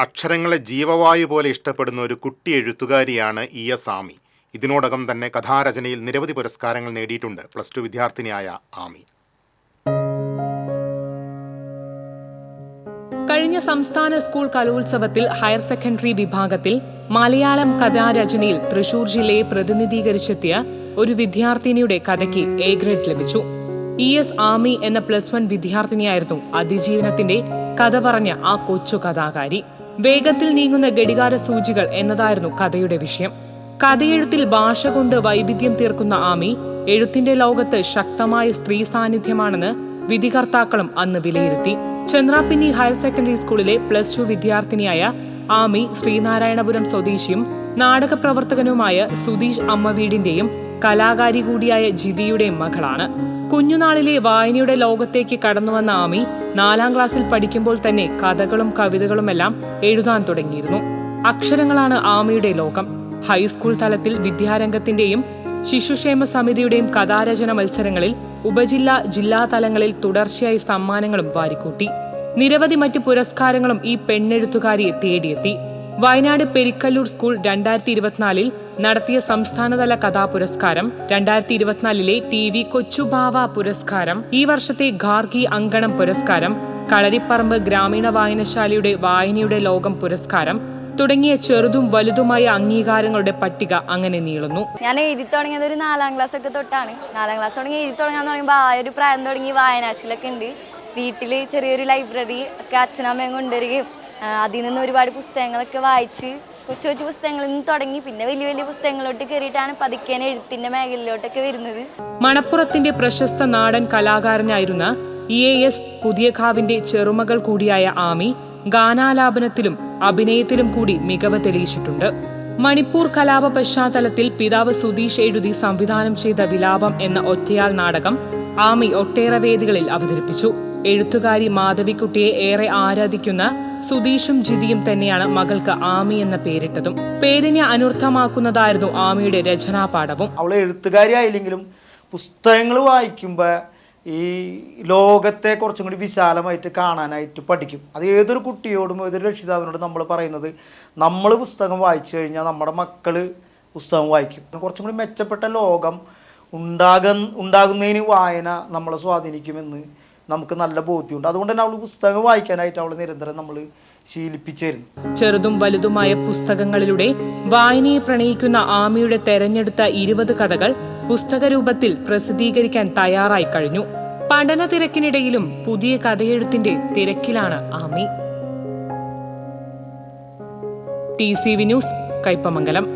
അക്ഷരങ്ങളെ ജീവവായു പോലെ ഇഷ്ടപ്പെടുന്ന ഒരു കുട്ടി എഴുത്തുകാരിയാണ് ഇ.എസ്. ആമി. ഇതിനോടകം തന്നെ കഥാരചനയിൽ നിരവധി പുരസ്കാരങ്ങൾ നേടിയിട്ടുണ്ട് +2 വിദ്യാർത്ഥിനിയായ ആമി. കഴിഞ്ഞ സംസ്ഥാന സ്കൂൾ കലോത്സവത്തിൽ ഹയർ സെക്കൻഡറി വിഭാഗത്തിൽ മലയാളം കഥാരചനയിൽ തൃശൂർ ജില്ലയെ പ്രതിനിധീകരിച്ചെത്തിയ ഒരു വിദ്യാർത്ഥിനിയുടെ കഥയ്ക്ക് എ ഗ്രേഡ് ലഭിച്ചു. ഇ.എസ്. ആമി എന്ന +1 വിദ്യാർത്ഥിനിയായിരുന്നു അതിജീവനത്തിന്റെ കഥ പറഞ്ഞ ആ കൊച്ചു കഥാകാരി. വേഗത്തിൽ നീങ്ങുന്ന ഘടികാര സൂചികൾ എന്നതായിരുന്നു കഥയുടെ വിഷയം. കഥയെഴുത്തിൽ ഭാഷ കൊണ്ട് വൈവിധ്യം തീർക്കുന്ന ആമി എഴുത്തിന്റെ ലോകത്ത് ശക്തമായ സ്ത്രീ സാന്നിധ്യമാണെന്ന് വിധികർത്താക്കളും അന്ന് വിലയിരുത്തി. ചന്ദ്രാപിന്നി ഹയർ സെക്കൻഡറി സ്കൂളിലെ +2 വിദ്യാർത്ഥിനിയായ ആമി ശ്രീനാരായണപുരം സ്വദേശിയും നാടക പ്രവർത്തകനുമായ സുധീഷ് അമ്മവീടിന്റെയും കലാകാരി കൂടിയായ ജിതിയുടെയും മകളാണ്. കുഞ്ഞുനാളിലെ വായനയുടെ ലോകത്തേക്ക് കടന്നുവന്ന ആമി 4ാം ക്ലാസ്സിൽ പഠിക്കുമ്പോൾ തന്നെ കഥകളും കവിതകളുമെല്ലാം എഴുതാൻ തുടങ്ങിയിരുന്നു. അക്ഷരങ്ങളാണ് ആമിയുടെ ലോകം. ഹൈസ്കൂൾ തലത്തിൽ വിദ്യാരംഗത്തിന്റെയും ശിശുക്ഷേമ സമിതിയുടെയും കഥാരചന മത്സരങ്ങളിൽ ഉപജില്ലാ ജില്ലാ തലങ്ങളിൽ തുടർച്ചയായി സമ്മാനങ്ങളും വാരിക്കൂട്ടി. നിരവധി മറ്റ് പുരസ്കാരങ്ങളും ഈ പെണ്ണെഴുത്തുകാരിയെ തേടിയെത്തി. വയനാട് പെരിക്കല്ലൂർ സ്കൂൾ 2024 നടത്തിയ സംസ്ഥാനതല കഥാപുരസ്കാരം, 2024 TV കൊച്ചുബാവ പുരസ്കാരം, ഈ വർഷത്തെ ഗാർഗി അങ്കണം പുരസ്കാരം, കളരിപ്പറമ്പ് ഗ്രാമീണ വായനശാലയുടെ വായനയുടെ ലോകം പുരസ്കാരം തുടങ്ങിയ ചെറുതും വലുതുമായ അംഗീകാരങ്ങളുടെ പട്ടിക അങ്ങനെ നീളുന്നു. ഞാൻ എഴുതി തുടങ്ങിയത് ഒരു 4ാം ക്ലാസ് ഒക്കെ തൊട്ടാണ്. 4ാം ക്ലാസ് തുടങ്ങി എഴുതി തുടങ്ങാന്ന് പറയുമ്പോൾ ആ ഒരു പ്രായം തുടങ്ങി വായനാശീലൊക്കെ ഉണ്ട്. വീട്ടിൽ ചെറിയൊരു ലൈബ്രറി ഒക്കെ അച്ഛനമ്മയും കൊണ്ടുവരികയും അതിൽ നിന്ന് ഒരുപാട് പുസ്തകങ്ങളൊക്കെ വായിച്ച് കൊച്ചു കൊച്ചു പുസ്തകങ്ങളിൽ നിന്ന് തുടങ്ങി പിന്നെ വലിയ വലിയ പുസ്തകങ്ങളിലോട്ട് കയറിയിട്ടാണ് പതുക്കേനെ എഴുത്തിന്റെ മേഖലയിലോട്ടൊക്കെ വരുന്നത്. മണപ്പുറത്തിന്റെ പ്രശസ്ത നാടൻ കലാകാരനായിരുന്ന ഇ.എസ്. പുതിയകാവിന്റെ ചെറുമകൾ കൂടിയായ ആമി ഗാനാലാപനത്തിലും അഭിനയത്തിലും കൂടി മികവ് തെളിയിച്ചിട്ടുണ്ട്. മണിപ്പൂർ കലാപ പശ്ചാത്തലത്തിൽ പിതാവ് സുധീഷ് എഴുതി സംവിധാനം ചെയ്ത വിലാപം എന്ന ഒറ്റയാൾ നാടകം ആമി ഒട്ടേറെ വേദികളിൽ അവതരിപ്പിച്ചു. എഴുത്തുകാരി മാധവിക്കുട്ടിയെ ഏറെ ആരാധിക്കുന്ന സുധീഷും ജിതിയും തന്നെയാണ് മകൾക്ക് ആമി എന്ന പേരിട്ടതും. പേരിനെ അനർത്ഥമാക്കുന്നതായിരുന്നു ആമിയുടെ രചനാപാഠവും. അവൾ എഴുത്തുകാരി ആയില്ലെങ്കിലും പുസ്തകങ്ങൾ വായിക്കുമ്പോൾ ഈ ലോകത്തെ കുറച്ചും കൂടി വിശാലമായിട്ട് കാണാനായിട്ട് പഠിക്കും. അത് ഏതൊരു കുട്ടിയോടും ഏതൊരു രക്ഷിതാവിനോടും നമ്മൾ പറയുന്നത്, നമ്മൾ പുസ്തകം വായിച്ചു കഴിഞ്ഞാൽ നമ്മുടെ മക്കൾ പുസ്തകം വായിക്കും. കുറച്ചും കൂടി മെച്ചപ്പെട്ട ലോകം ഉണ്ടാകുന്നതിന് വായന നമ്മളെ സ്വാധീനിക്കുമെന്ന് നമുക്ക് നല്ല ബോധ്യമുണ്ട്. അതുകൊണ്ട് തന്നെ അവൾ പുസ്തകം വായിക്കാനായിട്ട് അവൾ നിരന്തരം നമ്മൾ ശീലിപ്പിച്ചിരുന്നു. ചെറുതും വലുതുമായ പുസ്തകങ്ങളിലൂടെ വായനയെ പ്രണയിക്കുന്ന ആമിയുടെ തെരഞ്ഞെടുത്ത 20 കഥകൾ പുസ്തകരൂപത്തിൽ പ്രസിദ്ധീകരിക്കാൻ തയ്യാറായി കഴിഞ്ഞു. പഠന തിരക്കിനിടയിലും പുതിയ കഥയെഴുത്തിന്റെ തിരക്കിലാണ് ആമി. TCV news, Kaipamangalam.